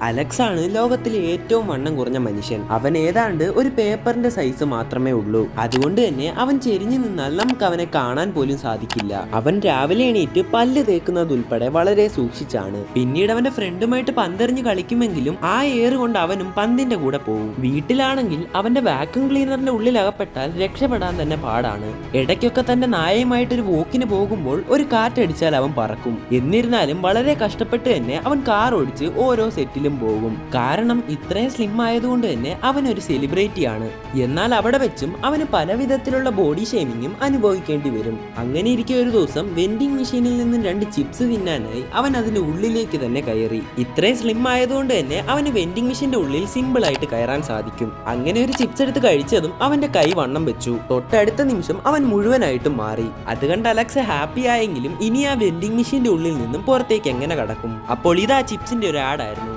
Alex ആണ് ലോകത്തിലെ ഏറ്റവും വണ്ണം കുറഞ്ഞ മനുഷ്യൻ. അവൻ ഏതാണ്ട് ഒരു പേപ്പറിന്റെ സൈസ് മാത്രമേ ഉള്ളൂ. അതുകൊണ്ട് തന്നെ അവൻ ചെരിഞ്ഞു നിന്നാൽ നമുക്ക് അവനെ കാണാൻ പോലും സാധിക്കില്ല. അവൻ രാവിലെ എണീറ്റ് പല്ല് തേക്കുന്നത് ഉൾപ്പെടെ വളരെ സൂക്ഷിച്ചാണ്. പിന്നീട് അവന്റെ ഫ്രണ്ടുമായിട്ട് പന്തെറിഞ്ഞ് കളിക്കുമെങ്കിലും ആ എയർ കൊണ്ട് അവനും പന്തിന്റെ കൂടെ പോകും. വീട്ടിലാണെങ്കിൽ അവന്റെ വാക്യൂം ക്ലീനറിന്റെ ഉള്ളിൽ അകപ്പെട്ടാൽ രക്ഷപ്പെടാൻ തന്നെ പാടാണ്. ഇടയ്ക്കൊക്കെ തന്റെ നായയുമായിട്ടൊരു വോക്കിന് പോകുമ്പോൾ ഒരു കാറ്റടിച്ചാൽ അവൻ പറക്കും. എന്നിരുന്നാലും വളരെ കഷ്ടപ്പെട്ട് തന്നെ അവൻ കാർ ഓടിച്ച് ഓരോ സെറ്റിലും പോകും. കാരണം ഇത്രയും സ്ലിം ആയതുകൊണ്ട് തന്നെ അവൻ ഒരു സെലിബ്രിറ്റിയാണ്. എന്നാൽ അവിടെ വെച്ചും അവന് പല വിധത്തിലുള്ള ബോഡി ഷേമിങ്ങും അനുഭവിക്കേണ്ടി വരും. അങ്ങനെ ഇരിക്കെ ഒരു ദിവസം വെൻഡിങ് മെഷീനിൽ നിന്നും 2 ചിപ്സ് തിന്നാനായി അവൻ അതിന്റെ ഉള്ളിലേക്ക് തന്നെ കയറി. ഇത്രയും സ്ലിം ആയതുകൊണ്ട് തന്നെ അവന് വെൻഡിങ് മെഷീന്റെ ഉള്ളിൽ സിമ്പിൾ ആയിട്ട് കയറാൻ സാധിക്കും. അങ്ങനെ ഒരു ചിപ്സ് എടുത്ത് കഴിച്ചതും അവന്റെ കൈ വണ്ണം വെച്ചു. തൊട്ടടുത്ത നിമിഷം അവൻ മുഴുവനായിട്ടും മാറി. അത് കണ്ട് അലക്സ് ഹാപ്പി ആയെങ്കിലും ഇനി ആ വെൻഡിങ് മെഷീന്റെ ഉള്ളിൽ നിന്നും പുറത്തേക്ക് എങ്ങനെ കടക്കും? അപ്പോൾ ഇത് ആ ചിപ്സിന്റെ ഒരു ആഡ് ആയിരുന്നു.